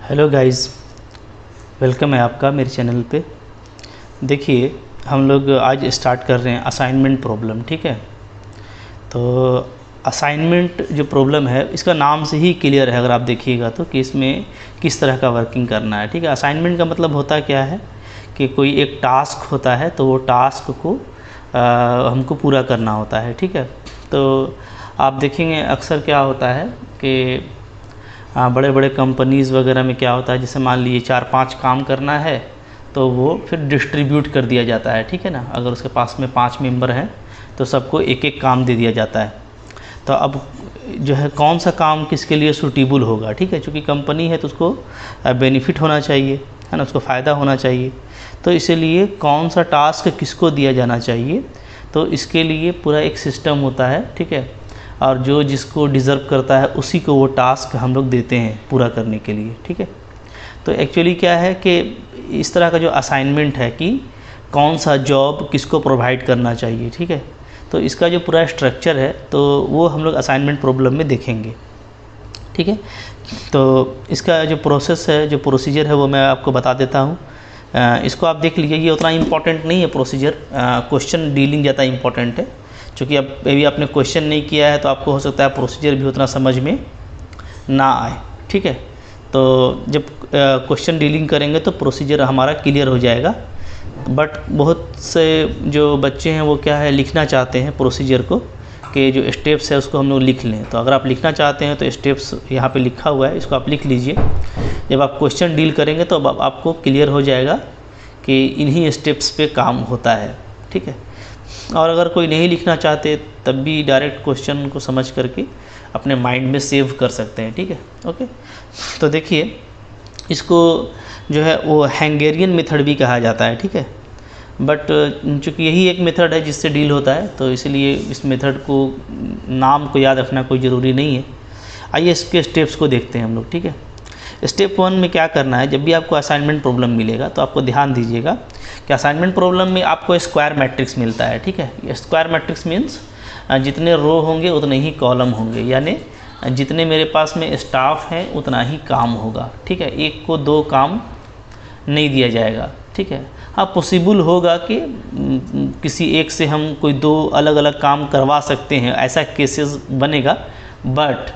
Hello guys, welcome है आपका मेरे चैनल पे। देखिए, हम लोग आज स्टार्ट कर रहे हैं असाइनमेंट प्रॉब्लम। ठीक है, तो असाइनमेंट जो प्रॉब्लम है इसका नाम से ही क्लियर है अगर आप देखिएगा तो, कि इसमें किस तरह का वर्किंग करना है। ठीक है, असाइनमेंट का मतलब होता क्या है कि कोई एक टास्क होता है तो वो टास्क को हमको पूरा करना होता है। ठीक है, तो आप देखेंगे अक्सर क्या होता है कि बड़े बड़े कंपनीज़ वगैरह में क्या होता है, जैसे मान लीजिए 4-5 काम करना है तो वो फिर डिस्ट्रीब्यूट कर दिया जाता है। ठीक है ना, अगर उसके पास में 5 मेंबर हैं तो सबको एक एक काम दे दिया जाता है। तो अब जो है कौन सा काम किसके लिए सूटेबल होगा। ठीक है, चूँकि कंपनी है तो उसको बेनिफिट होना चाहिए, है ना, उसको फ़ायदा होना चाहिए। तो इसीलिए कौन सा टास्क किसको दिया जाना चाहिए, तो इसके लिए पूरा एक सिस्टम होता है। ठीक है, और जो जिसको डिज़र्व करता है उसी को वो टास्क हम लोग देते हैं पूरा करने के लिए। ठीक है, तो एक्चुअली क्या है कि इस तरह का जो असाइनमेंट है कि कौन सा जॉब किसको प्रोवाइड करना चाहिए। ठीक है, तो इसका जो पूरा स्ट्रक्चर है तो वो हम लोग असाइनमेंट प्रॉब्लम में देखेंगे। ठीक है, तो इसका जो प्रोसेस है, जो प्रोसीजर है वो मैं आपको बता देता हूँ। इसको आप देख लीजिए, ये उतना इम्पोर्टेंट नहीं है प्रोसीजर, क्वेश्चन डीलिंग ज़्यादा इम्पोर्टेंट है। क्योंकि अब अभी आपने क्वेश्चन नहीं किया है तो आपको हो सकता है प्रोसीजर भी उतना समझ में ना आए। ठीक है, तो जब क्वेश्चन डीलिंग करेंगे तो प्रोसीजर हमारा क्लियर हो जाएगा। बट बहुत से जो बच्चे हैं वो क्या है, लिखना चाहते हैं प्रोसीजर को, कि जो स्टेप्स है उसको हम लोग लिख लें। तो अगर आप लिखना चाहते हैं तो स्टेप्स यहाँ पे लिखा हुआ है, इसको आप लिख लीजिए। जब आप क्वेश्चन डील करेंगे तो अब आपको क्लियर हो जाएगा कि इन्हीं स्टेप्स पे काम होता है। ठीक है, और अगर कोई नहीं लिखना चाहते तब भी डायरेक्ट क्वेश्चन को समझ करके अपने माइंड में सेव कर सकते हैं। ठीक है, ओके। तो देखिए, इसको जो है वो हंगेरियन मेथड भी कहा जाता है। ठीक है, बट चूँकि यही एक मेथड है जिससे डील होता है तो इसलिए इस मेथड को नाम को याद रखना कोई ज़रूरी नहीं है। आइए इसके स्टेप्स को देखते हैं हम लोग। ठीक है, स्टेप 1 में क्या करना है, जब भी आपको असाइनमेंट प्रॉब्लम मिलेगा तो आपको ध्यान दीजिएगा कि असाइनमेंट प्रॉब्लम में आपको स्क्वायर मैट्रिक्स मिलता है। ठीक है, स्क्वायर मैट्रिक्स मीन्स जितने रो होंगे उतने ही कॉलम होंगे, यानी जितने मेरे पास में स्टाफ हैं उतना ही काम होगा। ठीक है, एक को 2 काम नहीं दिया जाएगा। ठीक है, हाँ, पॉसिबल होगा कि किसी एक से हम कोई 2 अलग अलग काम करवा सकते हैं, ऐसा केसेस बनेगा, बट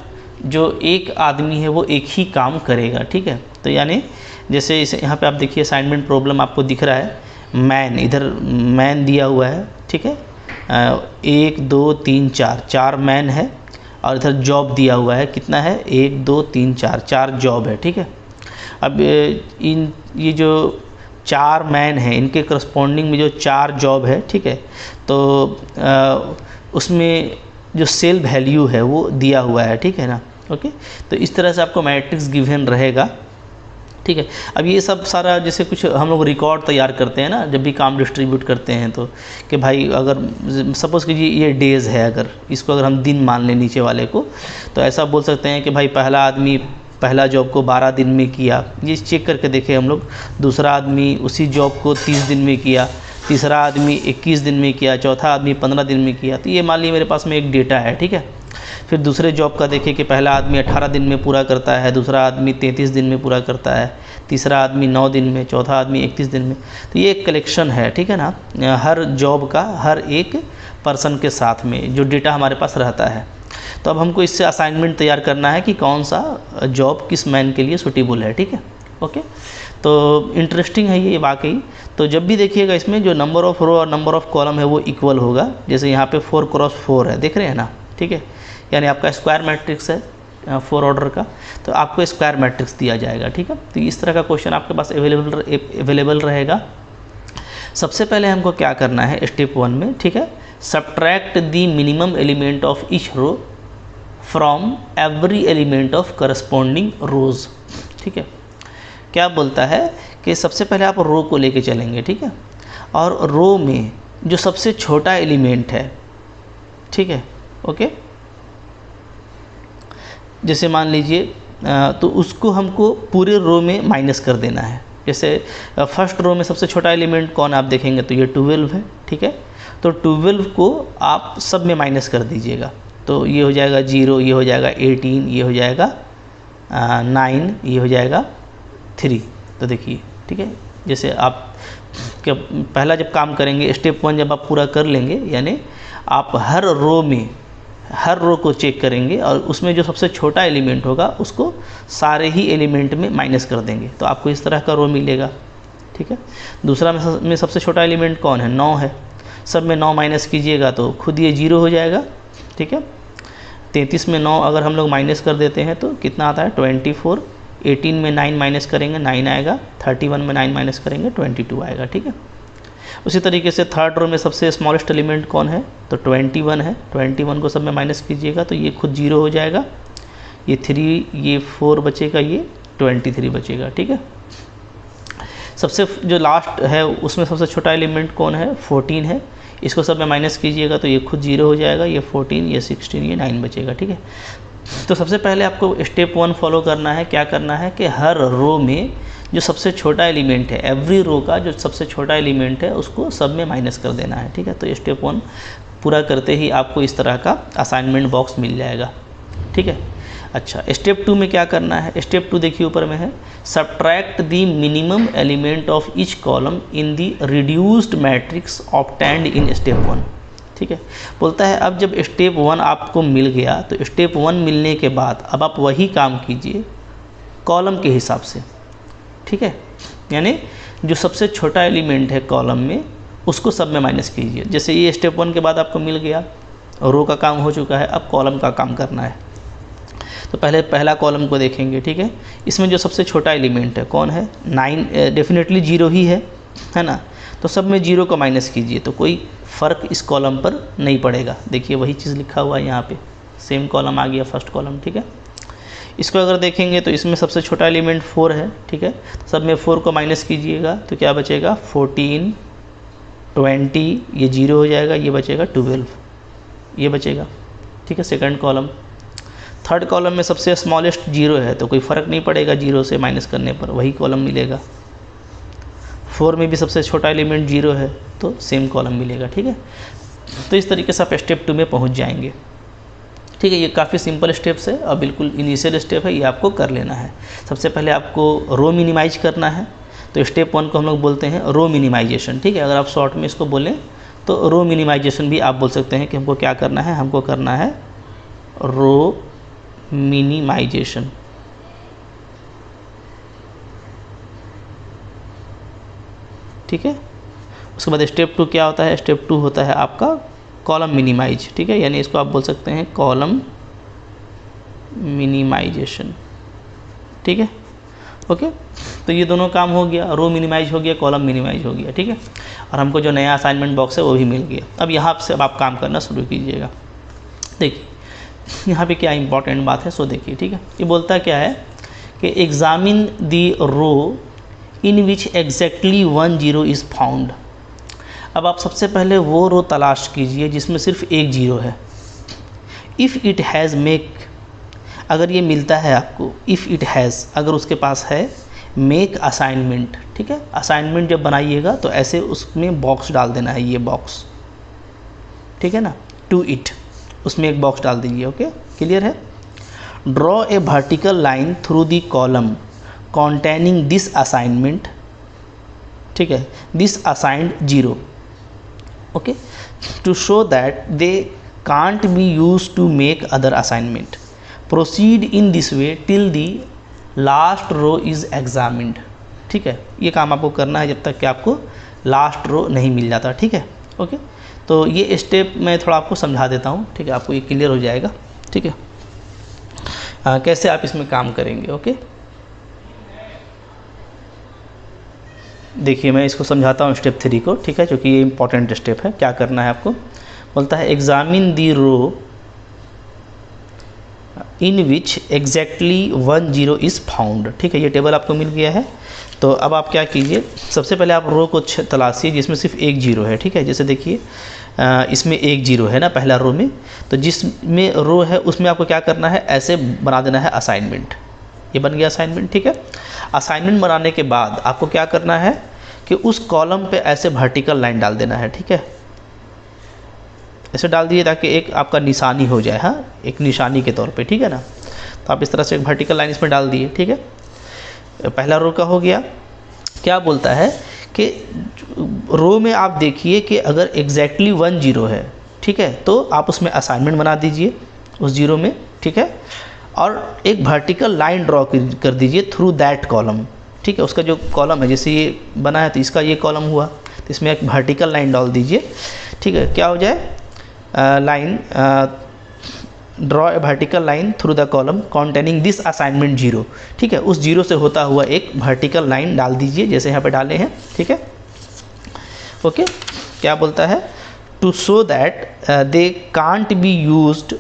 जो एक आदमी है वो एक ही काम करेगा। ठीक है, तो यानी जैसे इसे यहाँ पे आप देखिए असाइनमेंट प्रॉब्लम आपको दिख रहा है, मैन, इधर मैन दिया हुआ है। ठीक है, 1 2 3 4 मैन है, और इधर जॉब दिया हुआ है, कितना है, 1 2 3 4 जॉब है। ठीक है, अब ये जो 4 मैन हैं इनके करस्पॉन्डिंग में जो 4 जॉब है। ठीक है, तो उसमें जो सेल वैल्यू है वो दिया हुआ है। ठीक है ना, ओके। तो इस तरह से आपको मैट्रिक्स गिवन रहेगा। ठीक है, अब ये सब सारा जैसे कुछ हम लोग रिकॉर्ड तैयार करते हैं ना, जब भी काम डिस्ट्रीब्यूट करते हैं तो, कि भाई अगर सपोज़ कीजिए ये डेज़ है, अगर इसको अगर हम दिन मान लें नीचे वाले को, तो ऐसा बोल सकते हैं कि भाई पहला आदमी पहला जॉब को 12 दिन में किया, ये चेक करके देखें हम लोग। दूसरा आदमी उसी जॉब को 30 दिन में किया, तीसरा आदमी 21 दिन में किया, चौथा आदमी 15 दिन में किया। तो ये मान लीजिए मेरे पास में एक डेटा है। ठीक है, फिर दूसरे जॉब का देखिए कि पहला आदमी 18 दिन में पूरा करता है, दूसरा आदमी 33 दिन में पूरा करता है, तीसरा आदमी 9 दिन में, चौथा आदमी 31 दिन में। तो ये एक कलेक्शन है। ठीक है ना, हर जॉब का हर एक पर्सन के साथ में जो डेटा हमारे पास रहता है। तो अब हमको इससे असाइनमेंट तैयार करना है कि कौन सा जॉब किस मैन के लिए सूटेबल है। ठीक है, ओके। तो इंटरेस्टिंग है ये वाकई। तो जब भी देखिएगा इसमें जो नंबर ऑफ़ रो और नंबर ऑफ़ कॉलम है वो इक्वल होगा। जैसे यहाँ पे 4 क्रॉस 4 है, देख रहे हैं ना। ठीक है, यानी आपका स्क्वायर मैट्रिक्स है 4 ऑर्डर का, तो आपको स्क्वायर मैट्रिक्स दिया जाएगा। ठीक है, तो इस तरह का क्वेश्चन आपके पास अवेलेबल रहेगा। सबसे पहले हमको क्या करना है स्टेप 1 में, ठीक है, subtract the minimum element of each row from every element of corresponding rows. ठीक है, क्या बोलता है कि सबसे पहले आप रो को लेके चलेंगे। ठीक है, और रो में जो सबसे छोटा एलिमेंट है, ठीक है, ओके, जैसे मान लीजिए तो उसको हमको पूरे रो में माइनस कर देना है। जैसे फर्स्ट रो में सबसे छोटा एलिमेंट कौन, आप देखेंगे तो ये 12 है। ठीक है, तो 12 को आप सब में माइनस कर दीजिएगा, तो ये हो जाएगा 0, ये हो जाएगा 18, ये हो जाएगा 9, ये हो जाएगा 3। तो देखिए ठीक है, जैसे आप पहला जब काम करेंगे, स्टेप 1 जब आप पूरा कर लेंगे, यानी आप हर रो को चेक करेंगे और उसमें जो सबसे छोटा एलिमेंट होगा उसको सारे ही एलिमेंट में माइनस कर देंगे, तो आपको इस तरह का रो मिलेगा। ठीक है, दूसरा में सबसे छोटा एलिमेंट कौन है? 9 है। सब में 9 माइनस कीजिएगा तो खुद ये 0 हो जाएगा। ठीक है, 33 में 9 अगर हम लोग माइनस कर देते हैं तो कितना आता है? 24। 18 में 9 माइनस करेंगे 9 आएगा। 31 में 9 माइनस करेंगे 22 आएगा। ठीक है, उसी तरीके से थर्ड रो में सबसे स्मॉलेस्ट एलिमेंट कौन है? तो 21 है। 21 को सब में माइनस कीजिएगा तो ये खुद 0 हो जाएगा। ये 3, ये 4 बचेगा, ये 23 बचेगा। ठीक है, सबसे जो लास्ट है उसमें सबसे छोटा एलिमेंट कौन है? 14 है। इसको सब में माइनस कीजिएगा तो ये खुद 0 हो जाएगा। ये 14, ये 16, ये 9 बचेगा। ठीक है, तो सबसे पहले आपको स्टेप 1 फॉलो करना है। क्या करना है कि हर रो में जो सबसे छोटा एलिमेंट है, एवरी रो का जो सबसे छोटा एलिमेंट है उसको सब में माइनस कर देना है। ठीक है, तो स्टेप 1 पूरा करते ही आपको इस तरह का असाइनमेंट बॉक्स मिल जाएगा। ठीक है, अच्छा स्टेप 2 में क्या करना है? स्टेप 2 देखिए ऊपर में है, subtract the minimum element of each column in the reduced matrix obtained in step 1। ठीक है, बोलता है अब जब स्टेप 1 आपको मिल गया तो स्टेप 1 मिलने के बाद अब आप वही काम कीजिए कॉलम के हिसाब से। ठीक है, यानी जो सबसे छोटा एलिमेंट है कॉलम में उसको सब में माइनस कीजिए। जैसे ये स्टेप 1 के बाद आपको मिल गया, रो का काम हो चुका है, अब कॉलम का काम करना है। तो पहले पहला कॉलम को देखेंगे। ठीक है, इसमें जो सबसे छोटा एलिमेंट है कौन है? 9, डेफिनेटली 0 ही है ना। तो सब में 0 को माइनस कीजिए तो कोई फ़र्क इस कॉलम पर नहीं पड़ेगा। देखिए वही चीज़ लिखा हुआ है यहाँ पे, सेम कॉलम आ गया, फर्स्ट कॉलम। ठीक है, इसको अगर देखेंगे तो इसमें सबसे छोटा एलिमेंट 4 है। ठीक है, तो सब में 4 को माइनस कीजिएगा तो क्या बचेगा? 14, 20, ये 0 हो जाएगा। ये बचेगा 12, ये बचेगा। ठीक है, सेकंड कॉलम। थर्ड कॉलम में सबसे स्मॉलेस्ट 0 है तो कोई फ़र्क नहीं पड़ेगा 0 से माइनस करने पर, वही कॉलम मिलेगा। 4 में भी सबसे छोटा एलिमेंट 0 है तो सेम कॉलम मिलेगा। ठीक है, तो इस तरीके से आप स्टेप 2 में पहुंच जाएंगे। ठीक है, ये काफ़ी सिंपल स्टेप्स है और बिल्कुल इनिशियल स्टेप है, ये आपको कर लेना है। सबसे पहले आपको रो मिनिमाइज करना है, तो स्टेप 1 को हम लोग बोलते हैं रो मिनिमाइजेशन। ठीक है, अगर आप शॉर्ट में इसको बोलें तो रो मिनिमाइजेशन भी आप बोल सकते हैं कि हमको क्या करना है, हमको करना है रो मिनिमाइजेशन। ठीक है, उसके बाद स्टेप 2 क्या होता है? स्टेप 2 होता है आपका कॉलम मिनिमाइज। ठीक है, यानी इसको आप बोल सकते हैं कॉलम मिनिमाइजेशन। ठीक है, ओके, तो ये दोनों काम हो गया, रो मिनिमाइज हो गया, कॉलम मिनिमाइज हो गया। ठीक है, और हमको जो नया असाइनमेंट बॉक्स है वो भी मिल गया। अब यहाँ से अब आप काम करना शुरू कीजिएगा। देखिए यहाँ पे क्या इंपॉर्टेंट बात है, सो देखिए। ठीक है, ये बोलता क्या है कि examine the row in which exactly 1 0 is found. अब आप सबसे पहले वो रो तलाश कीजिए जिसमें सिर्फ एक 0 है। इफ़ इट हैज़ मेक, अगर ये मिलता है आपको, इफ़ इट हैज़, अगर उसके पास है, मेक असाइनमेंट। ठीक है, असाइनमेंट जब बनाइएगा तो ऐसे उसमें बॉक्स डाल देना है, ये बॉक्स। ठीक है ना, टू इट, उसमें एक बॉक्स डाल दीजिए। ओके, क्लियर है? Draw a vertical line through the column containing this assignment. ठीक है, this assigned 0। Okay, to show that they can't be use to make other assignment. Proceed in this way till the last row is examined. ठीक है, ये काम आपको करना है जब तक कि आपको लास्ट रो नहीं मिल जाता। ठीक है, ओके, तो ये स्टेप मैं थोड़ा आपको समझा देता हूँ। ठीक है, आपको ये क्लियर हो जाएगा। ठीक है, कैसे आप इसमें काम करेंगे। ओके, देखिए मैं इसको समझाता हूँ स्टेप 3 को। ठीक है, क्योंकि ये इंपॉर्टेंट स्टेप है। क्या करना है आपको? बोलता है examine the row in which exactly 1 0 is found. ठीक है, ये टेबल आपको मिल गया है। तो अब आप क्या कीजिए, सबसे पहले आप रो को तलाशिए जिसमें सिर्फ एक 0 है। ठीक है, जैसे देखिए इसमें एक 0 है ना पहला रो में, तो जिसमें रो है उसमें आपको क्या करना है, ऐसे बना देना है असाइनमेंट। ये बन गया असाइनमेंट। ठीक है, असाइनमेंट बनाने के बाद आपको क्या करना है कि उस कॉलम पे ऐसे वर्टिकल लाइन डाल देना है। ठीक है, ऐसे डाल दिए ताकि एक आपका निशानी हो जाए। हाँ, एक निशानी के तौर पे। ठीक है ना, तो आप इस तरह से एक वर्टिकल लाइन इसमें डाल दिए। ठीक है, पहला रो का हो गया। क्या बोलता है कि रो में आप देखिए कि अगर एग्जैक्टली 1 0 है, ठीक है, तो आप उसमें असाइनमेंट बना दीजिए उस जीरो में, ठीक है, और एक वर्टिकल लाइन ड्रॉ कर दीजिए थ्रू दैट कॉलम, ठीक है। उसका जो कॉलम है, जैसे ये बना है तो इसका ये कॉलम हुआ, तो इसमें एक वर्टिकल लाइन डाल दीजिए, ठीक है। क्या हो जाए, line draw a vertical line through the column containing this assignment 0, ठीक है। उस जीरो से होता हुआ एक वर्टिकल लाइन डाल दीजिए, जैसे यहाँ पे डाले हैं, ठीक है, ओके। क्या बोलता है, to show that they can't be used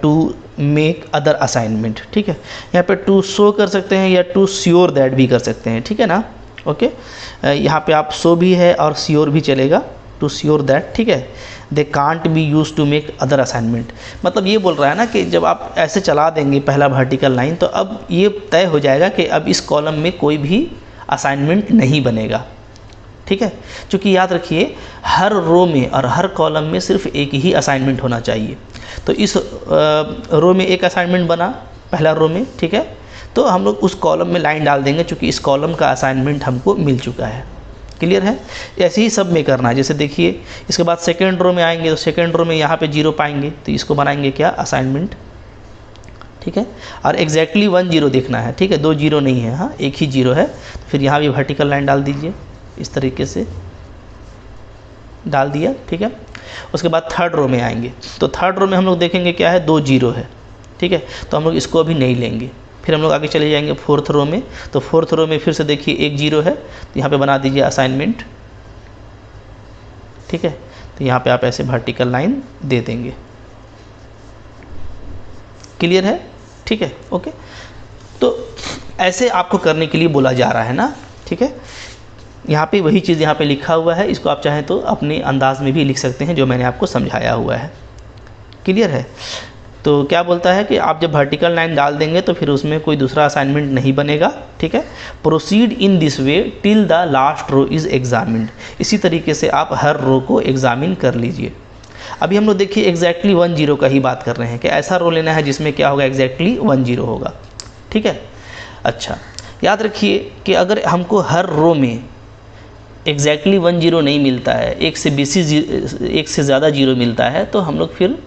to make other assignment, ठीक है। यहाँ पे टू शो कर सकते हैं या टू श्योर दैट भी कर सकते हैं, ठीक है ना, ओके। यहाँ पे आप शो भी है और श्योर भी चलेगा, टू श्योर दैट, ठीक है। They can't be use to make other assignment, मतलब ये बोल रहा है ना कि जब आप ऐसे चला देंगे पहला वर्टिकल लाइन, तो अब ये तय हो जाएगा कि अब इस कॉलम में कोई भी असाइनमेंट नहीं बनेगा, ठीक है। क्योंकि याद रखिए हर रो में और हर कॉलम में सिर्फ एक ही असाइनमेंट होना चाहिए। तो इस रो में एक असाइनमेंट बना पहला रो में, ठीक है, तो हम लोग उस कॉलम में लाइन डाल देंगे क्योंकि इस कॉलम का असाइनमेंट हमको मिल चुका है। क्लियर है? ऐसे ही सब में करना है। जैसे देखिए इसके बाद सेकेंड रो में आएंगे तो सेकेंड रो में यहाँ पे 0 पाएंगे तो इसको बनाएंगे क्या, असाइनमेंट, ठीक है। और एग्जैक्टली 1 0 देखना है, ठीक है, 2 0 नहीं है, हाँ एक ही 0 है। तो फिर यहाँ भी वर्टिकल लाइन डाल दीजिए, इस तरीके से डाल दिया, ठीक है। उसके बाद थर्ड रो में आएंगे तो थर्ड रो में हम लोग देखेंगे क्या है, 2 0 है, ठीक है, तो हम लोग इसको अभी नहीं लेंगे। फिर हम लोग आगे चले जाएंगे फोर्थ रो में, तो फोर्थ रो में फिर से देखिए 1 0 है, तो यहाँ पे बना दीजिए असाइनमेंट, ठीक है। तो यहाँ पे आप ऐसे वर्टिकल लाइन दे देंगे। क्लियर है? ठीक है, ओके। तो ऐसे आपको करने के लिए बोला जा रहा है ना, ठीक है। यहाँ पे वही चीज़ यहाँ पे लिखा हुआ है, इसको आप चाहें तो अपने अंदाज में भी लिख सकते हैं जो मैंने आपको समझाया हुआ है। क्लियर है? तो क्या बोलता है कि आप जब वर्टिकल लाइन डाल देंगे तो फिर उसमें कोई दूसरा असाइनमेंट नहीं बनेगा, ठीक है। Proceed in this way till the last row is examined. इसी तरीके से आप हर रो को एग्जामिन कर लीजिए। अभी हम लोग देखिए एग्जैक्टली 1 0 का ही बात कर रहे हैं कि ऐसा रो लेना है जिसमें क्या होगा, एग्जैक्टली 1 0 होगा, ठीक है। अच्छा, याद रखिए कि अगर हमको हर रो में एग्जैक्टली 1 0 नहीं मिलता है, एक से ज़्यादा 0 मिलता है, तो हम लोग फिर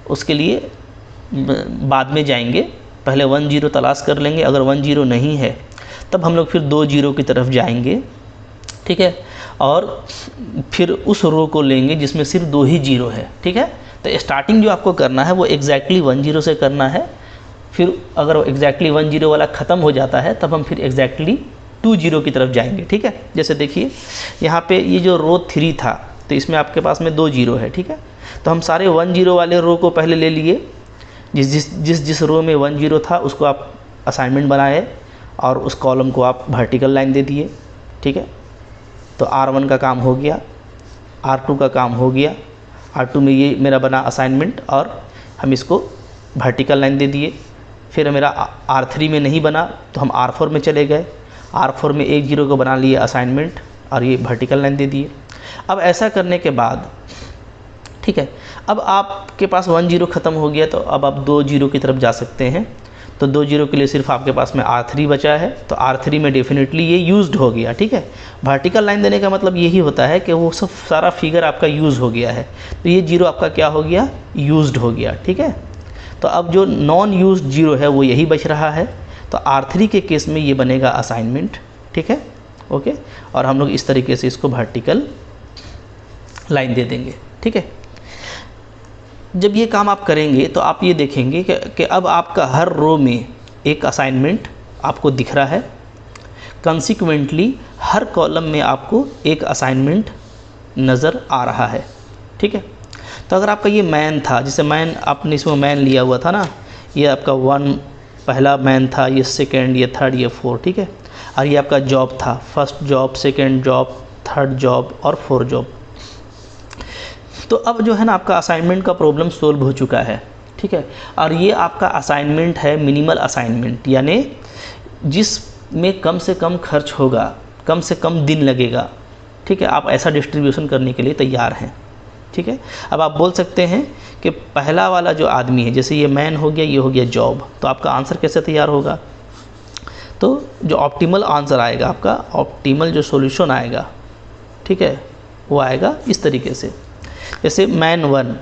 उसके लिए बाद में जाएंगे। पहले 1 0 तलाश कर लेंगे, अगर 1 0 नहीं है तब हम लोग फिर 2 0 की तरफ जाएंगे, ठीक है, और फिर उस रो को लेंगे जिसमें सिर्फ 2 ही 0 है, ठीक है। तो स्टार्टिंग जो आपको करना है वो एग्जैक्टली 1 0 से करना है। फिर अगर एग्जैक्टली 1 0 वाला ख़त्म हो जाता है तब हम फिर एग्जैक्टली 2 0 की तरफ जाएंगे, ठीक है। जैसे देखिए यहाँ पे ये जो रो 3 था तो इसमें आपके पास में 2 0 है, ठीक है। तो हम सारे 1 0 वाले रो को पहले ले लिए, जिस रो में 1 0 था उसको आप असाइनमेंट बनाए और उस कॉलम को आप वर्टिकल लाइन दे दिए, ठीक है। तो R1 का काम हो गया, R2 का काम हो गया, R2 में ये मेरा बना असाइनमेंट और हम इसको वर्टिकल लाइन दे दिए। फिर मेरा R3 में नहीं बना तो हम R4 में चले गए, R4 में 1 0 को बना लिए असाइनमेंट और ये वर्टिकल लाइन दे दिए। अब ऐसा करने के बाद, ठीक है, अब आपके पास 1 0 ख़त्म हो गया तो अब आप 2 0 की तरफ जा सकते हैं। तो 2 0 के लिए सिर्फ आपके पास में R3 बचा है, तो R3 में डेफिनेटली ये यूज्ड हो गया, ठीक है। वर्टिकल लाइन देने का मतलब यही होता है कि वो सब सारा फिगर आपका यूज़ हो गया है, तो ये 0 आपका क्या हो गया, यूज्ड हो गया, ठीक है। तो अब जो नॉन यूज्ड 0 है वो यही बच रहा है, तो R3 के केस में ये बनेगा असाइनमेंट, ठीक है, ओके। और हम लोग इस तरीके से इसको वर्टिकल लाइन दे देंगे, ठीक है। जब ये काम आप करेंगे तो आप ये देखेंगे कि अब आपका हर रो में एक असाइनमेंट आपको दिख रहा है, कंसिक्वेंटली हर कॉलम में आपको एक असाइनमेंट नज़र आ रहा है, ठीक है। तो अगर आपका ये मैन था, जैसे मैन आपने इसमें मैन लिया हुआ था ना, ये आपका 1 पहला मैन था, ये सेकेंड, ये थर्ड, ये 4, ठीक है। और ये आपका जॉब था, first job, second job, third job और 4 जॉब। तो अब जो है ना आपका असाइनमेंट का प्रॉब्लम सोल्व हो चुका है, ठीक है। और ये आपका असाइनमेंट है मिनिमल असाइनमेंट, यानी जिसमें कम से कम खर्च होगा, कम से कम दिन लगेगा, ठीक है। आप ऐसा डिस्ट्रीब्यूशन करने के लिए तैयार हैं, ठीक है। अब आप बोल सकते हैं कि पहला वाला जो आदमी है, जैसे ये मैन हो गया, ये हो गया जॉब, तो आपका आंसर कैसे तैयार होगा। तो जो ऑप्टिमल आंसर आएगा आपका, ऑप्टिमल जो सॉल्यूशन आएगा, ठीक है, वो आएगा इस तरीके से। जैसे मैन 1,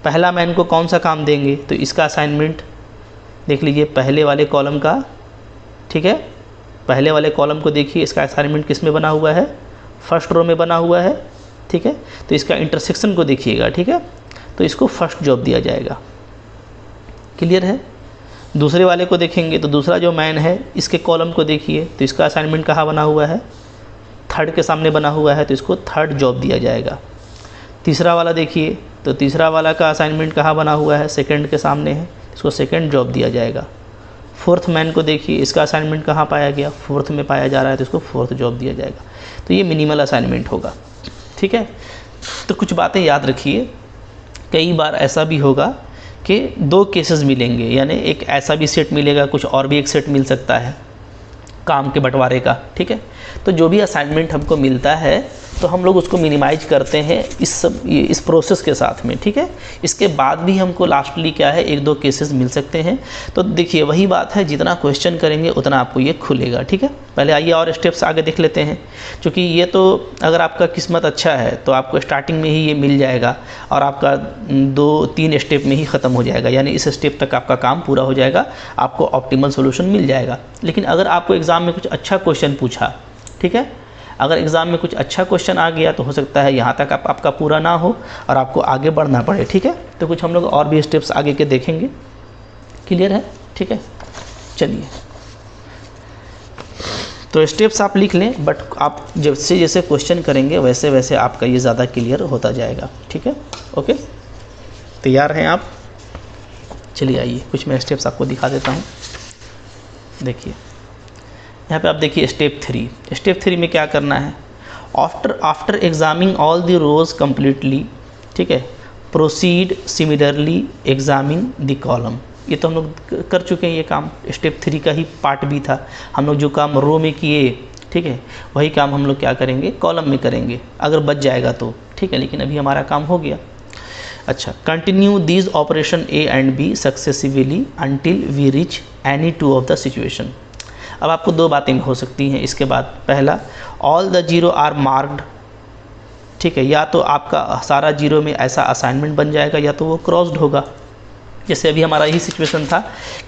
पहला मैन को कौन सा काम देंगे, तो इसका असाइनमेंट देख लीजिए पहले वाले कॉलम का, ठीक है, पहले वाले कॉलम को देखिए, इसका असाइनमेंट किस में बना हुआ है, फर्स्ट रो में बना हुआ है, ठीक है। तो इसका इंटरसेक्शन को देखिएगा, ठीक है, तो इसको फर्स्ट जॉब दिया जाएगा। क्लियर है। दूसरे वाले को देखेंगे तो दूसरा जो मैन है, इसके कॉलम को देखिए, तो इसका असाइनमेंट कहाँ बना हुआ है, थर्ड के सामने बना हुआ है, तो इसको थर्ड जॉब दिया जाएगा। तीसरा वाला देखिए, तो तीसरा वाला का असाइनमेंट कहाँ बना हुआ है, सेकंड के सामने है, इसको सेकंड जॉब दिया जाएगा। फोर्थ मैन को देखिए, इसका असाइनमेंट कहाँ पाया गया, फोर्थ में पाया जा रहा है, तो इसको फोर्थ जॉब दिया जाएगा। तो ये मिनिमल असाइनमेंट होगा, ठीक है। तो कुछ बातें याद रखिए, कई बार ऐसा भी होगा कि 2 केसेस मिलेंगे, यानी एक ऐसा भी सेट मिलेगा, कुछ और भी एक सेट मिल सकता है काम के बंटवारे का, ठीक है। तो जो भी असाइनमेंट हमको मिलता है तो हम लोग उसको मिनिमाइज करते हैं इस प्रोसेस के साथ में, ठीक है। इसके बाद भी हमको लास्टली क्या है, 1-2 केसेस मिल सकते हैं। तो देखिए वही बात है, जितना क्वेश्चन करेंगे उतना आपको ये खुलेगा, ठीक है। पहले आइए और स्टेप्स आगे देख लेते हैं, क्योंकि ये तो अगर आपका किस्मत अच्छा है तो आपको स्टार्टिंग में ही ये मिल जाएगा और आपका 2-3 स्टेप में ही ख़त्म हो जाएगा, यानी इस स्टेप तक आपका काम पूरा हो जाएगा, आपको ऑप्टिमल सोल्यूशन मिल जाएगा। लेकिन अगर आपको एग्ज़ाम में कुछ अच्छा क्वेश्चन पूछा, ठीक है, अगर एग्ज़ाम में कुछ अच्छा क्वेश्चन आ गया तो हो सकता है यहाँ तक आपका पूरा ना हो और आपको आगे बढ़ना पड़े, ठीक है। तो कुछ हम लोग और भी स्टेप्स आगे के देखेंगे। क्लियर है, ठीक है। चलिए, तो स्टेप्स आप लिख लें, बट आप जैसे जैसे क्वेश्चन करेंगे वैसे वैसे आपका ये ज़्यादा क्लियर होता जाएगा, ठीक है। ओके, तैयार हैं आप। चलिए आइए कुछ मैं स्टेप्स आपको दिखा देता हूँ। देखिए यहाँ पे आप देखिए स्टेप 3 में क्या करना है, after examining all the rows completely, ठीक है, proceed similarly examining the column. ये तो हम लोग कर चुके हैं, ये काम स्टेप 3 का ही पार्ट भी था। हम लोग जो काम रो में किए, ठीक है, वही काम हम लोग क्या करेंगे, कॉलम में करेंगे, अगर बच जाएगा तो, ठीक है। लेकिन अभी हमारा काम हो गया। अच्छा, continue these operation A and B successively until we reach any 2 of the situation. अब आपको 2 बातें हो सकती हैं इसके बाद। पहला, ऑल द 0 आर मार्क्ड, ठीक है, या तो आपका सारा 0 में ऐसा असाइनमेंट बन जाएगा या तो वो क्रॉस्ड होगा। जैसे अभी हमारा यही सिचुएशन था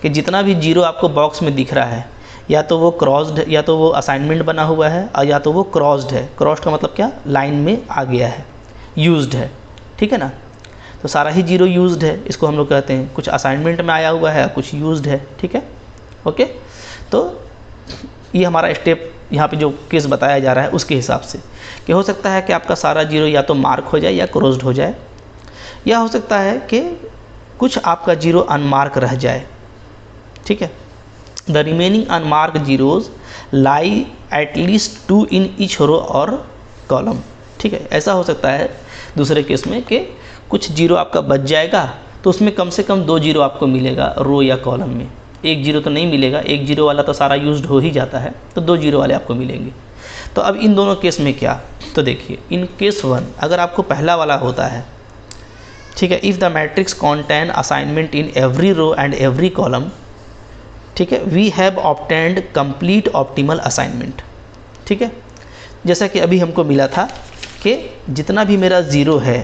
कि जितना भी 0 आपको बॉक्स में दिख रहा है, या तो वो क्रॉस्ड, या तो वो असाइनमेंट बना हुआ है, और या तो वो क्रॉस्ड है। क्रॉस्ड का मतलब क्या, लाइन में आ गया है, यूज्ड है, ठीक है ना। तो सारा ही 0 यूज्ड है, इसको हम लोग कहते हैं, कुछ असाइनमेंट में आया हुआ है, कुछ यूज्ड है, ठीक है। ओके, तो ये हमारा स्टेप यहाँ पे जो केस बताया जा रहा है उसके हिसाब से कि हो सकता है कि आपका सारा 0 या तो मार्क हो जाए या क्रॉस्ड हो जाए, या हो सकता है कि कुछ आपका 0 अनमार्क रह जाए, ठीक है। The remaining unmarked zeros lie at least 2 in each row और कॉलम, ठीक है। ऐसा हो सकता है दूसरे केस में कि कुछ 0 आपका बच जाएगा, तो उसमें कम से कम 2 0 आपको मिलेगा रो या कॉलम में। 1 0 तो नहीं मिलेगा, 1 0 वाला तो सारा यूज्ड हो ही जाता है, तो 2 0 वाले आपको मिलेंगे। तो अब इन दोनों केस में क्या, तो देखिए इन केस 1 अगर आपको पहला वाला होता है, ठीक है, if the matrix contain assignment in every row and every column, ठीक है, we have obtained complete optimal assignment, ठीक है। जैसा कि अभी हमको मिला था कि जितना भी मेरा 0 है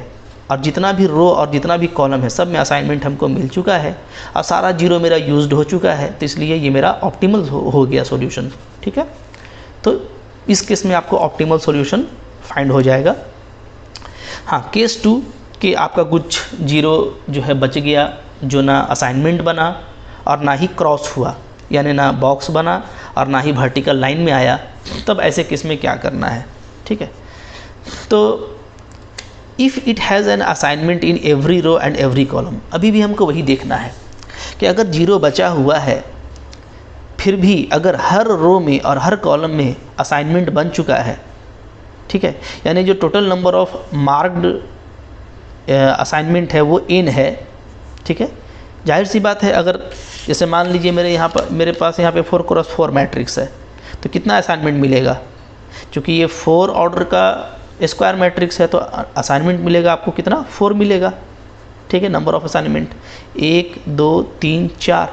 और जितना भी रो और जितना भी कॉलम है, सब में असाइनमेंट हमको मिल चुका है और सारा 0 मेरा यूज्ड हो चुका है, तो इसलिए ये मेरा ऑप्टिमल हो गया सॉल्यूशन, ठीक है। तो इस केस में आपको ऑप्टिमल सॉल्यूशन फाइंड हो जाएगा। हाँ, केस 2 कि आपका कुछ 0 जो है बच गया, जो ना असाइनमेंट बना और ना ही क्रॉस हुआ, यानी ना बॉक्स बना और ना ही वर्टिकल लाइन में आया, तब ऐसे केस में क्या करना है, ठीक है। तो if it has an assignment in every row and every column, अभी भी हमको वही देखना है कि अगर 0 बचा हुआ है, फिर भी अगर हर रो में और हर कॉलम में असाइनमेंट बन चुका है, ठीक है, यानी जो total number of marked assignment है वो n है, ठीक है। जाहिर सी बात है, अगर जैसे मान लीजिए मेरे पास यहाँ पे 4x4 मैट्रिक्स है, तो कितना असाइनमेंट मिलेगा, क्योंकि ये 4 ऑर्डर का स्क्वायर मैट्रिक्स है, तो असाइनमेंट मिलेगा आपको कितना, 4 मिलेगा, ठीक है। नंबर ऑफ असाइनमेंट 1 2 3 4,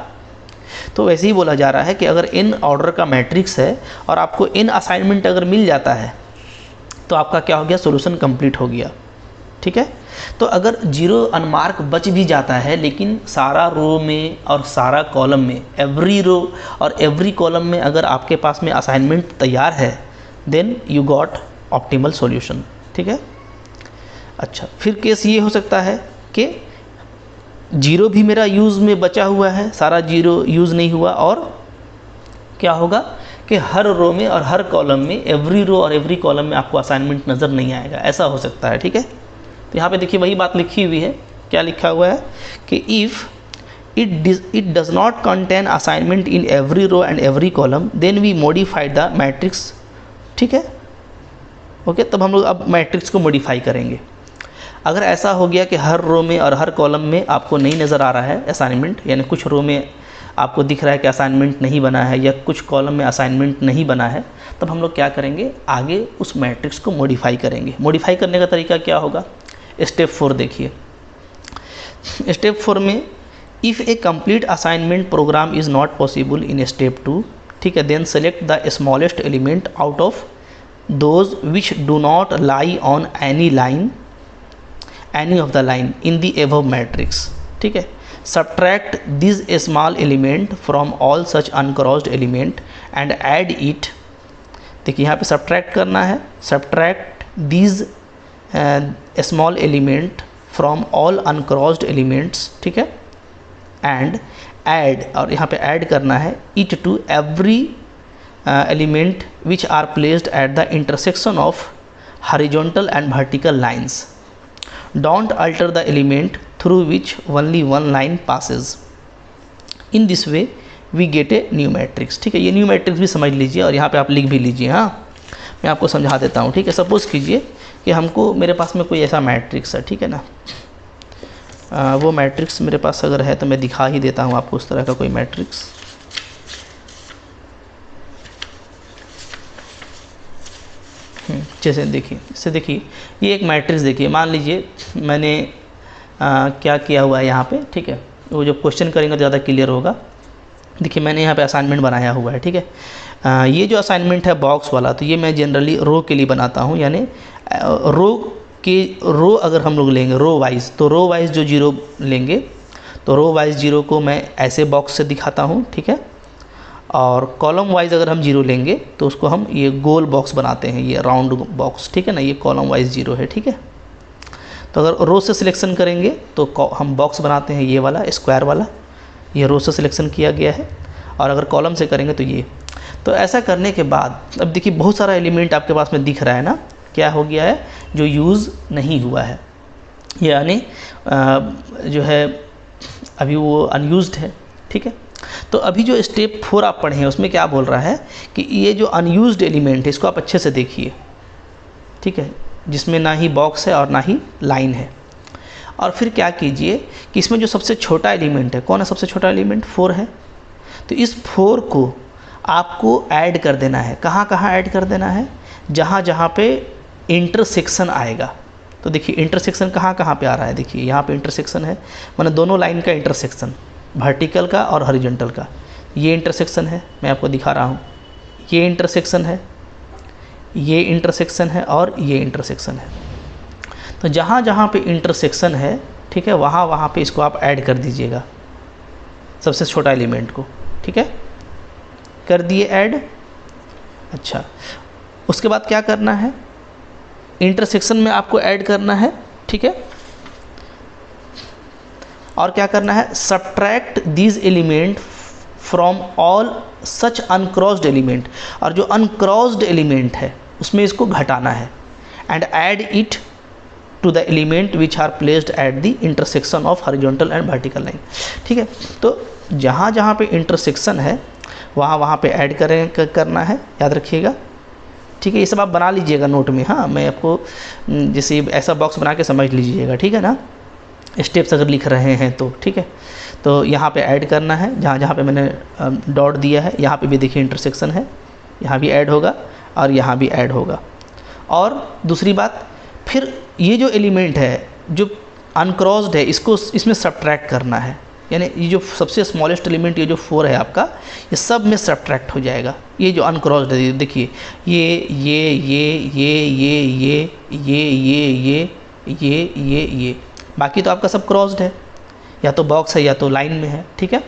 तो वैसे ही बोला जा रहा है कि अगर n ऑर्डर का मैट्रिक्स है और आपको n असाइनमेंट अगर मिल जाता है तो आपका क्या हो गया, सोल्यूशन कंप्लीट हो गया। ठीक है, तो अगर 0 अनमार्क बच भी जाता है लेकिन सारा रो में और सारा कॉलम में, एवरी रो और एवरी कॉलम में अगर आपके पास में असाइनमेंट तैयार है, then you got optimal solution. ठीक है, अच्छा, फिर केस ये हो सकता है कि 0 भी मेरा यूज़ में बचा हुआ है, सारा 0 यूज़ नहीं हुआ, और क्या होगा कि हर रो में और हर कॉलम में, एवरी रो और एवरी कॉलम में आपको असाइनमेंट नज़र नहीं आएगा, ऐसा हो सकता है। ठीक है, तो यहाँ पे देखिए वही बात लिखी हुई है, क्या लिखा हुआ है कि if it does not contain assignment in every row and every column then we modify the matrix. ठीक है, ओके, तब हम लोग अब मैट्रिक्स को मॉडिफाई करेंगे। अगर ऐसा हो गया कि हर रो में और हर कॉलम में आपको नहीं नज़र आ रहा है असाइनमेंट, यानी कुछ रो में आपको दिख रहा है कि असाइनमेंट नहीं बना है या कुछ कॉलम में असाइनमेंट नहीं बना है, तब हम लोग क्या करेंगे, आगे उस मैट्रिक्स को मॉडिफाई करेंगे। मॉडिफाई करने का तरीका क्या होगा, स्टेप 4 देखिए। स्टेप 4 में if a complete assignment program is not possible in step 2, ठीक है, then select the smallest element out of those which do not lie on any of the line in the above matrix। ठीक है, subtract this small element from all such uncrossed element and add it। देखिए यहाँ पे subtract करना है, subtract these small element from all uncrossed elements। ठीक है, and add, और यहाँ पे add करना है it to every element which are placed at the intersection of horizontal and vertical lines। Don't alter the element through which only one line passes। In this way we get a new matrix। ठीक है, ये new matrix भी समझ लीजिए और यहाँ पे आप लिख भी लीजिए। हाँ, मैं आपको समझा देता हूँ। ठीक है, सपोज़ कीजिए कि हमको, मेरे पास में कोई ऐसा मैट्रिक्स है, ठीक है ना, वो मैट्रिक्स मेरे पास अगर है तो मैं दिखा ही देता हूँ आपको उस तरह का कोई मैट्रिक्स। जैसे देखिए, इससे देखिए ये एक मैट्रिक्स, देखिए मान लीजिए मैंने क्या किया हुआ है यहाँ पे। ठीक है, वो जब क्वेश्चन करेंगे तो ज़्यादा क्लियर होगा। देखिए मैंने यहाँ पे असाइनमेंट बनाया हुआ है। ठीक है, ये जो असाइनमेंट है बॉक्स वाला, तो ये मैं जनरली रो के लिए बनाता हूँ, यानी रो अगर हम लोग लेंगे रो वाइज, तो रो वाइज जो 0 लेंगे तो रो वाइज 0 को मैं ऐसे बॉक्स से दिखाता हूँ। ठीक है, और कॉलम वाइज अगर हम 0 लेंगे तो उसको हम ये गोल बॉक्स बनाते हैं, ये राउंड बॉक्स। ठीक है ना, ये कॉलम वाइज 0 है। ठीक है, तो अगर रो से सिलेक्शन करेंगे तो हम बॉक्स बनाते हैं ये वाला स्क्वायर वाला, ये रो से सिलेक्शन किया गया है, और अगर कॉलम से करेंगे तो ये। तो ऐसा करने के बाद अब देखिए बहुत सारा एलिमेंट आपके पास में दिख रहा है ना, क्या हो गया है, जो यूज़ नहीं हुआ है, यानी जो है अभी वो अनयूज्ड है। ठीक है, तो अभी जो स्टेप 4 आप पढ़े हैं उसमें क्या बोल रहा है कि ये जो अनयूज्ड एलिमेंट है इसको आप अच्छे से देखिए। ठीक है, जिसमें ना ही बॉक्स है और ना ही लाइन है। और फिर क्या कीजिए कि इसमें जो सबसे छोटा एलिमेंट है, कौन है सबसे छोटा एलिमेंट, 4 है, तो इस 4 को आपको ऐड कर देना है। कहाँ कहाँ ऐड कर देना है, जहाँ जहाँ पे इंटरसेक्शन आएगा। तो देखिए इंटरसेक्शन कहाँ कहाँ पे आ रहा है, देखिए यहाँ पे इंटरसेक्शन है, माने दोनों लाइन का इंटरसेक्शन, वर्टिकल का और हॉरिजॉन्टल का, ये इंटरसेक्शन है, मैं आपको दिखा रहा हूँ, ये इंटरसेक्शन है, ये इंटरसेक्शन है और ये इंटरसेक्शन है। तो जहाँ जहाँ पे इंटरसेक्शन है, ठीक है, वहाँ वहाँ पे इसको आप ऐड कर दीजिएगा, सबसे छोटा एलिमेंट को। ठीक है, कर दिए ऐड। अच्छा, उसके बाद क्या करना है, इंटरसेक्शन में आपको ऐड करना है। ठीक है, और क्या करना है, subtract these element from all such uncrossed element, और जो अनक्रॉस्ड एलिमेंट है उसमें इसको घटाना है, and add it to the element which are placed at the intersection of horizontal and vertical line. ठीक है, तो जहाँ जहाँ पे इंटरसेक्शन है वहाँ वहाँ पे ऐड करना है, याद रखिएगा। ठीक है, ये सब आप बना लीजिएगा नोट में। हाँ, मैं आपको जैसे ऐसा बॉक्स बना के समझ लीजिएगा। ठीक है ना, स्टेप्स अगर लिख रहे हैं तो। ठीक है, तो यहाँ पे ऐड करना है, जहाँ जहाँ पे मैंने डॉट दिया है यहाँ पे भी देखिए इंटरसेक्शन है, यहाँ भी ऐड होगा और यहाँ भी ऐड होगा। और दूसरी बात, फिर ये जो एलिमेंट है जो अनक्रॉस्ड है इसको इसमें सब्ट्रैक्ट करना है, यानी ये जो सबसे स्मॉलेस्ट एलिमेंट ये जो 4 है आपका, ये सब में सब्ट्रैक्ट हो जाएगा। ये जो अनक्रॉस्ड है देखिए, ये बाकी तो आपका सब क्रॉस्ड है, या तो बॉक्स है या तो लाइन में है, ठीक है।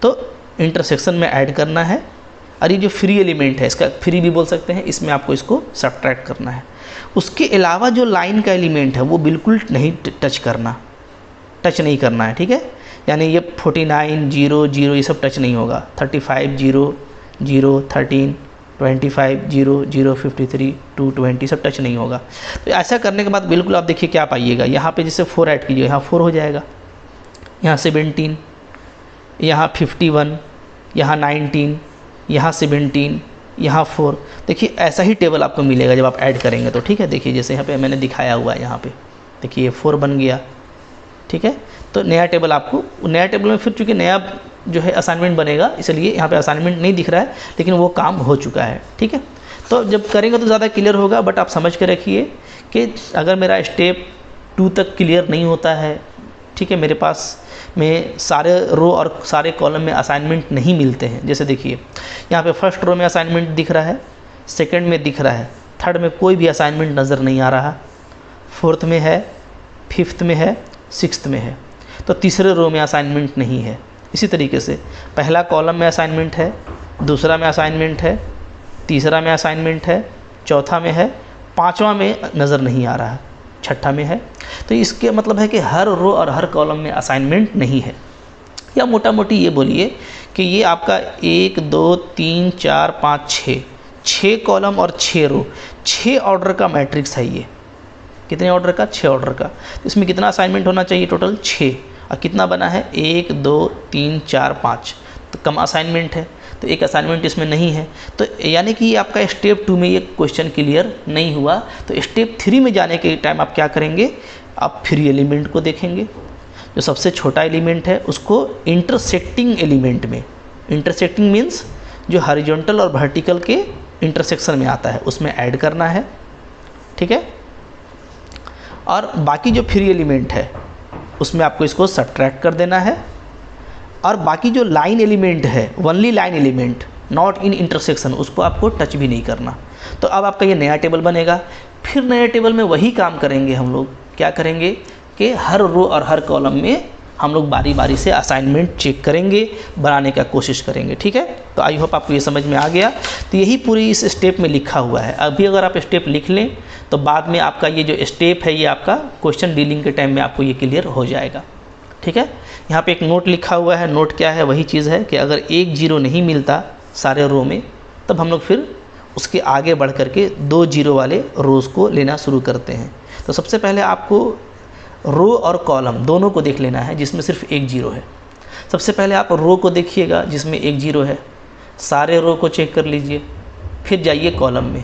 तो इंटरसेक्शन में ऐड करना है। और ये जो फ्री एलिमेंट है, इसका फ्री भी बोल सकते हैं, इसमें आपको इसको सब्ट्रैक्ट करना है। उसके अलावा जो लाइन का एलिमेंट है वो बिल्कुल नहीं टच नहीं करना है, ठीक है। यानी ये 49 0 0 ये सब टच नहीं होगा। 35 0 0 13 25 0 0 53 2 20 सब टच नहीं होगा। तो ऐसा करने के बाद बिल्कुल आप देखिए क्या पाइएगा, यहाँ पे जैसे 4 ऐड कीजिए, यहाँ 4 हो जाएगा, यहाँ 17, यहाँ 51, यहाँ 19, यहाँ 17, यहाँ 4। देखिए ऐसा ही टेबल आपको मिलेगा जब आप ऐड करेंगे तो, ठीक है। देखिए जैसे यहाँ पे मैंने दिखाया हुआ है, यहाँ पे देखिए ये 4 बन गया, ठीक है। तो नया टेबल आपको, नया टेबल में फिर चूँकि नया जो है असाइनमेंट बनेगा, इसलिए यहाँ पे असाइनमेंट नहीं दिख रहा है, लेकिन वो काम हो चुका है, ठीक है। तो जब करेंगे तो ज़्यादा क्लियर होगा, बट आप समझ के रखिए कि अगर मेरा स्टेप 2 तक क्लियर नहीं होता है, ठीक है, मेरे पास में सारे रो और सारे कॉलम में असाइनमेंट नहीं मिलते हैं। जैसे देखिए यहाँ पे फर्स्ट रो में असाइनमेंट दिख रहा है, सेकंड में दिख रहा है, थर्ड में कोई भी असाइनमेंट नज़र नहीं आ रहा, फोर्थ में है, फिफ्थ में है, सिक्स्थ में है, तो तीसरे रो में असाइनमेंट नहीं है। इसी तरीके से पहला कॉलम में असाइनमेंट है, दूसरा में असाइनमेंट है, तीसरा में असाइनमेंट है, चौथा में है, पाँचवा में नज़र नहीं आ रहा है, छठा में है। तो इसके मतलब है कि हर रो और हर कॉलम में असाइनमेंट नहीं है। या मोटा मोटी ये बोलिए कि ये आपका 1 2 3 4 5 6 कॉलम और 6 रो, 6 ऑर्डर का मैट्रिक्स है ये। कितने ऑर्डर का? 6 ऑर्डर का। तो इसमें कितना असाइनमेंट होना चाहिए? टोटल 6। और कितना बना है? 1 2 3 4 5, तो कम असाइनमेंट है, तो एक असाइनमेंट इसमें नहीं है। तो यानी कि आपका स्टेप 2 में ये क्वेश्चन क्लियर नहीं हुआ। तो स्टेप 3 में जाने के टाइम आप क्या करेंगे? आप फ्री एलिमेंट को देखेंगे, जो सबसे छोटा एलिमेंट है उसको इंटरसेक्टिंग एलिमेंट में, इंटरसेक्टिंग मीन्स जो हॉरिजॉन्टल और वर्टिकल के इंटरसेक्शन में आता है, उसमें ऐड करना है, ठीक है। और बाकी जो फ्री एलिमेंट है उसमें आपको इसको सब्ट्रैक्ट कर देना है। और बाकी जो लाइन एलिमेंट है, only line element not in intersection, उसको आपको टच भी नहीं करना। तो अब आपका ये नया टेबल बनेगा। फिर नए टेबल में वही काम करेंगे हम लोग। क्या करेंगे कि हर रो और हर कॉलम में हम लोग बारी बारी से असाइनमेंट चेक करेंगे, बनाने का कोशिश करेंगे, ठीक है। तो आई होप आपको ये समझ में आ गया। तो यही पूरी इस स्टेप में लिखा हुआ है। अभी अगर आप स्टेप लिख लें तो बाद में आपका ये जो स्टेप है ये आपका क्वेश्चन डीलिंग के टाइम में आपको ये क्लियर हो जाएगा, ठीक है। यहाँ पे एक नोट लिखा हुआ है। नोट क्या है? वही चीज़ है कि अगर 1 0 नहीं मिलता सारे रो में, तब हम लोग फिर उसके आगे बढ़ करके 2 0 वाले रोज़ को लेना शुरू करते हैं। तो सबसे पहले आपको रो और कॉलम दोनों को देख लेना है जिसमें सिर्फ 1 0 है। सबसे पहले आप रो को देखिएगा जिसमें 1 0 है, सारे रो को चेक कर लीजिए। फिर जाइए कॉलम में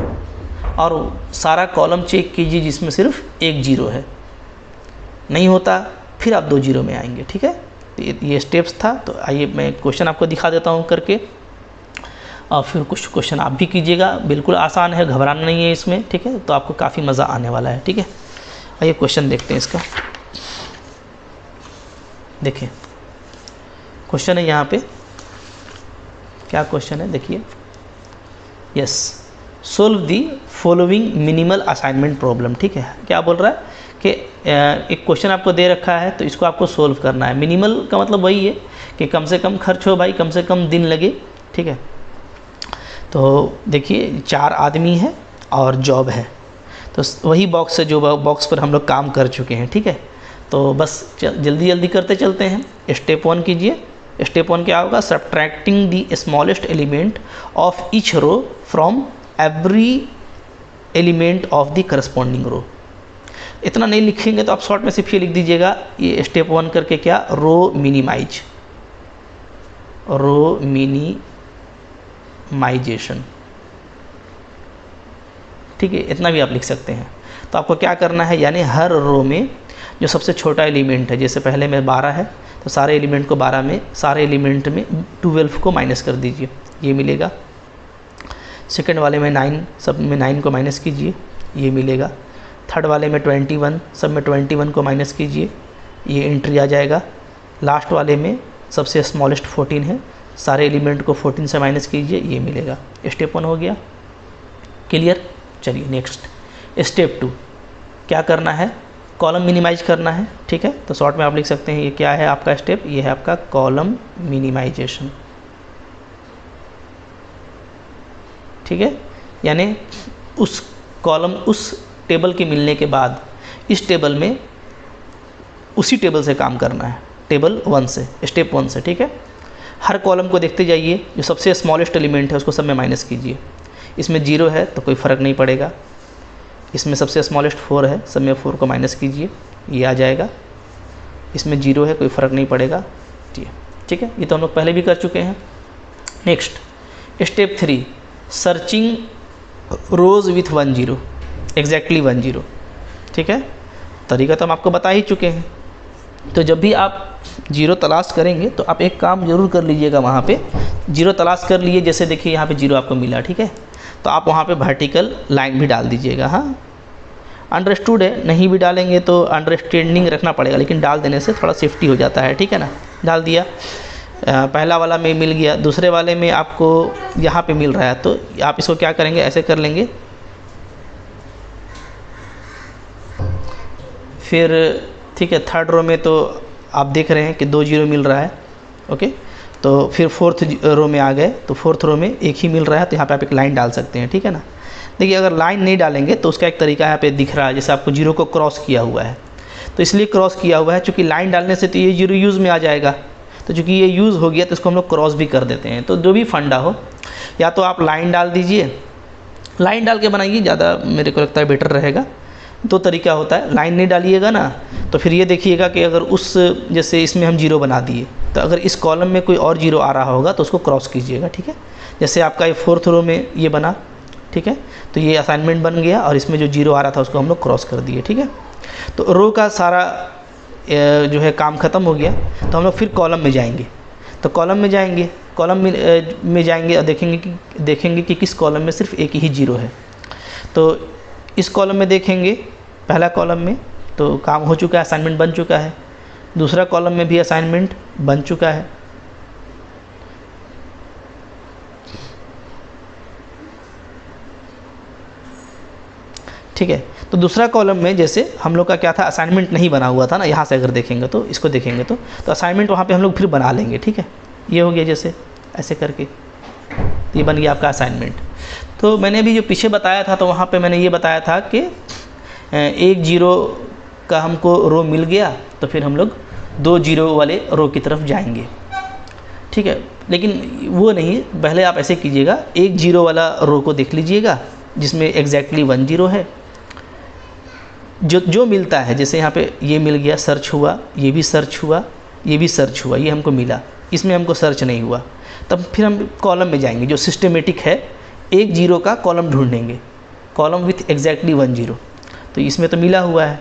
और सारा कॉलम चेक कीजिए जिसमें सिर्फ 1 0 है। नहीं होता फिर आप 2 0 में आएंगे, ठीक है। तो ये स्टेप्स था। तो आइए मैं क्वेश्चन आपको दिखा देता हूँ करके, और फिर कुछ क्वेश्चन आप भी कीजिएगा। बिल्कुल आसान है, घबराना नहीं है इसमें, ठीक है। तो आपको काफ़ी मज़ा आने वाला है, ठीक है। आइए क्वेश्चन देखते हैं इसका। देखिए क्वेश्चन है यहाँ पे, क्या क्वेश्चन है देखिए। Yes, solve the following minimal assignment problem, ठीक है। क्या बोल रहा है कि एक क्वेश्चन आपको दे रखा है तो इसको आपको सोल्व करना है। मिनिमल का मतलब वही है कि कम से कम खर्च हो भाई, कम से कम दिन लगे, ठीक है। तो देखिए 4 आदमी हैं और जॉब है, तो वही बॉक्स है जो बॉक्स पर हम लोग काम कर चुके हैं, ठीक है। तो बस जल्दी जल्दी करते चलते हैं। स्टेप 1 कीजिए। स्टेप 1 क्या होगा? Subtracting the smallest element of each row from every element of the corresponding row. इतना नहीं लिखेंगे तो आप शॉर्ट में सिर्फ ये लिख दीजिएगा, ये स्टेप 1 करके क्या, रो मिनिमाइज, रो मिनिमाइजेशन, ठीक है। इतना भी आप लिख सकते हैं। तो आपको क्या करना है, यानी हर रो में जो सबसे छोटा एलिमेंट है, जैसे पहले में 12 है तो सारे एलिमेंट को 12 में, सारे एलिमेंट में 12 को माइनस कर दीजिए, ये मिलेगा। सेकंड वाले में 9, सब में 9 को माइनस कीजिए, ये मिलेगा। थर्ड वाले में 21, सब में 21 को माइनस कीजिए, ये एंट्री आ जाएगा। लास्ट वाले में सबसे स्मॉलेस्ट 14 है, सारे एलिमेंट को 14 से माइनस कीजिए, ये मिलेगा। स्टेप 1 हो गया, क्लियर। चलिए नेक्स्ट स्टेप 2 क्या करना है, कॉलम मिनिमाइज करना है, ठीक है। तो शॉर्ट में आप लिख सकते हैं ये क्या है आपका स्टेप, ये है आपका कॉलम मिनिमाइजेशन, ठीक है। यानी उस कॉलम उस टेबल के मिलने के बाद इस टेबल में उसी टेबल से काम करना है, टेबल 1 से, स्टेप 1 से, ठीक है। हर कॉलम को देखते जाइए, जो सबसे स्मॉलेस्ट एलिमेंट है उसको सब में माइनस कीजिए। इसमें 0 है तो कोई फ़र्क नहीं पड़ेगा, इसमें सबसे स्मॉलेस्ट 4 है, सब में 4 को माइनस कीजिए, ये आ जाएगा। इसमें 0 है, कोई फ़र्क नहीं पड़ेगा, ठीक है। ये तो हम लोग पहले भी कर चुके हैं। Next step 3 searching rows with 1 0, exactly 1 0, ठीक है। तरीका तो हम आपको बता ही चुके हैं। तो जब भी आप 0 तलाश करेंगे तो आप एक काम ज़रूर कर लीजिएगा, वहाँ पे 0 तलाश कर लिए, जैसे देखिए यहाँ पे 0 आपको मिला, ठीक है। तो आप वहाँ पे वर्टिकल लाइन भी डाल दीजिएगा। हाँ, अंडरस्टूड है, नहीं भी डालेंगे तो अंडरस्टैंडिंग रखना पड़ेगा, लेकिन डाल देने से थोड़ा सेफ्टी हो जाता है, ठीक है ना। डाल दिया, पहला वाला में मिल गया, दूसरे वाले में आपको यहाँ पे मिल रहा है, तो आप इसको क्या करेंगे, ऐसे कर लेंगे। फिर ठीक है, थर्ड रो में तो आप देख रहे हैं कि 2 0 मिल रहा है, ओके। तो फिर फोर्थ रो में आ गए, तो फोर्थ रो में एक ही मिल रहा है, तो यहाँ पे आप एक लाइन डाल सकते हैं, ठीक है ना। देखिए अगर लाइन नहीं डालेंगे तो उसका एक तरीका यहाँ पे दिख रहा है, जैसे आपको 0 को क्रॉस किया हुआ है, तो इसलिए क्रॉस किया हुआ है, चूँकि लाइन डालने से तो ये 0 यूज़ में आ जाएगा, तो चूँकि ये यूज़ हो गया तो इसको हम लोग क्रॉस भी कर देते हैं। तो जो भी फंडा हो, या तो आप लाइन डाल दीजिए, लाइन डाल के बनाइए, ज़्यादा मेरे को लगता है बेटर रहेगा। 2 तरीका होता है, लाइन नहीं डालिएगा ना तो फिर ये देखिएगा कि अगर उस, जैसे इसमें हम 0 बना दिए, तो अगर इस कॉलम में कोई और 0 आ रहा होगा तो उसको क्रॉस कीजिएगा, ठीक है। जैसे आपका ये फोर्थ रो में ये बना, ठीक है, तो ये असाइनमेंट बन गया और इसमें जो 0 आ रहा था उसको हम लोग क्रॉस कर दिए, ठीक है। तो रो का सारा जो है काम ख़त्म हो गया। तो हम लोग फिर कॉलम में जाएंगे, तो कॉलम में जाएंगे, कॉलम में जाएंगे और देखेंगे कि किस कॉलम में सिर्फ एक ही 0 है। तो इस कॉलम में देखेंगे, पहला कॉलम में तो काम हो चुका है, असाइनमेंट बन चुका है। दूसरा कॉलम में भी असाइनमेंट बन चुका है। ठीक है, तो दूसरा कॉलम में जैसे हम लोग का क्या था, असाइनमेंट नहीं बना हुआ था ना, यहाँ से अगर देखेंगे तो इसको देखेंगे तो असाइनमेंट वहाँ पे हम लोग फिर बना लेंगे, ठीक है। ये हो गया, जैसे ऐसे करके ये बन गया आपका असाइनमेंट। तो मैंने अभी जो पीछे बताया था, तो वहाँ पे मैंने ये बताया था कि 1 0 का हमको रो मिल गया, तो फिर हम लोग 2 0 वाले रो की तरफ जाएंगे, ठीक है। लेकिन वो नहीं, पहले आप ऐसे कीजिएगा, 1 0 वाला रो को देख लीजिएगा जिसमें एग्जैक्टली 1 0 है। जो मिलता है, जैसे यहाँ पे ये मिल गया, सर्च हुआ, ये भी सर्च हुआ, ये भी सर्च हुआ, ये हमको मिला, इसमें हमको सर्च नहीं हुआ, तब फिर हम कॉलम में जाएंगे जो सिस्टमेटिक है, 1 0 का कॉलम ढूंढेंगे, कॉलम विथ एग्जैक्टली 1 0। तो इसमें तो मिला हुआ है,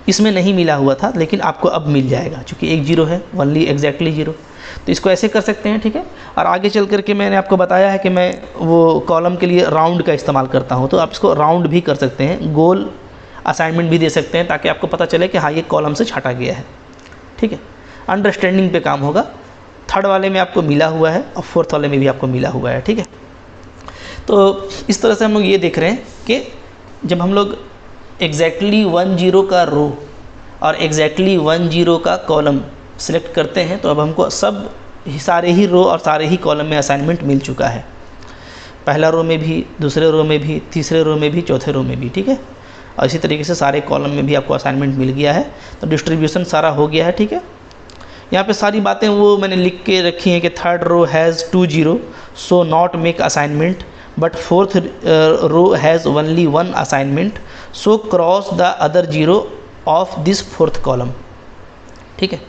इसमें नहीं मिला हुआ था, लेकिन आपको अब मिल जाएगा, चूँकि 1 0 है, ओनली एग्जैक्टली 0। तो इसको ऐसे कर सकते हैं, ठीक है। और आगे चल करके मैंने आपको बताया है कि मैं वो कॉलम के लिए राउंड का इस्तेमाल करता हूँ, तो आप इसको राउंड भी कर सकते हैं, गोल असाइनमेंट भी दे सकते हैं, ताकि आपको पता चले कि हाँ ये कॉलम से छाटा गया है, ठीक है। अंडरस्टैंडिंग पे काम होगा। थर्ड वाले में आपको मिला हुआ है और फोर्थ वाले में भी आपको मिला हुआ है, ठीक है। तो इस तरह से हम लोग ये देख रहे हैं कि जब हम लोग एग्जैक्टली 1 0 का रो और एग्जैक्टली 1 0 का कॉलम सेलेक्ट करते हैं, तो अब हमको सब सारे ही रो और सारे ही कॉलम में असाइनमेंट मिल चुका है, पहला रो में भी, दूसरे रो में भी, तीसरे रो में भी, चौथे रो में भी, ठीक है। और इसी तरीके से सारे कॉलम में भी आपको असाइनमेंट मिल गया है। तो डिस्ट्रीब्यूशन सारा हो गया है, ठीक है। यहाँ पे सारी बातें वो मैंने लिख के रखी हैं कि third row has 2 0 so not make assignment, but fourth row has only 1 assignment, so cross the other 0 of this fourth column, ठीक है।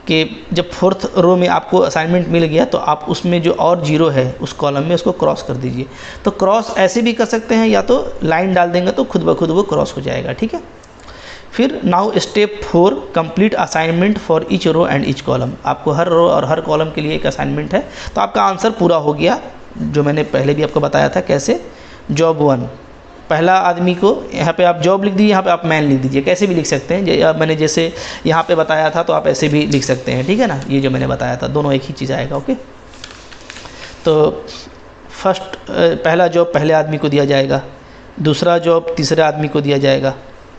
कि जब फोर्थ रो में आपको असाइनमेंट मिल गया, तो आप उसमें जो और 0 है उस कॉलम में, उसको क्रॉस कर दीजिए। तो क्रॉस ऐसे भी कर सकते हैं, या तो लाइन डाल देंगे तो खुद ब खुद वो क्रॉस हो जाएगा, ठीक है। फिर now step 4 complete assignment for each row and each column. आपको हर रो और हर कॉलम के लिए एक असाइनमेंट है। तो आपका आंसर पूरा हो गया, जो मैंने पहले भी आपको बताया था कैसे। जॉब 1 पहला आदमी को यहाँ पे आप जॉब लिख दीजिए, यहाँ पे आप मैन लिख दीजिए, कैसे भी लिख सकते हैं। मैंने जैसे यहाँ पे बताया था तो आप ऐसे भी लिख सकते हैं, ठीक है ना। ये जो मैंने बताया था दोनों एक ही चीज़ आएगा, ओके। तो फर्स्ट पहला जॉब पहले आदमी को दिया जाएगा, दूसरा जॉब तीसरे आदमी को दिया जाएगा,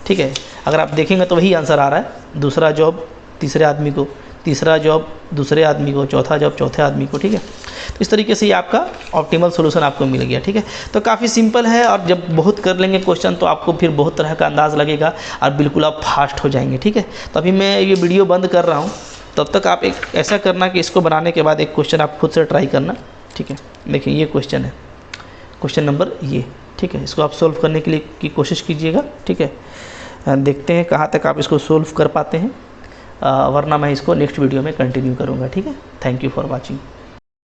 ठीक है। अगर आप देखेंगे तो वही आंसर आ रहा है, दूसरा जॉब तीसरे आदमी को, तीसरा जॉब दूसरे आदमी को, चौथा जॉब चौथे आदमी को, ठीक है। तो इस तरीके से ये आपका ऑप्टिमल सोल्यूशन आपको मिल गया, ठीक है। तो काफ़ी सिंपल है, और जब बहुत कर लेंगे क्वेश्चन तो आपको फिर बहुत तरह का अंदाज़ लगेगा और बिल्कुल आप फास्ट हो जाएंगे, ठीक है। तो अभी मैं ये वीडियो बंद कर रहा हूँ, तब तक आप एक ऐसा करना कि इसको बनाने के बाद एक क्वेश्चन आप खुद से ट्राई करना, ठीक है। देखिए ये क्वेश्चन है, क्वेश्चन नंबर ये, ठीक है। इसको आप सोल्व करने के लिए की कोशिश कीजिएगा, ठीक है। देखते हैं कहाँ तक आप इसको सोल्व कर पाते हैं, वरना मैं इसको नेक्स्ट वीडियो में कंटिन्यू करूँगा, ठीक है। Thank you for watching.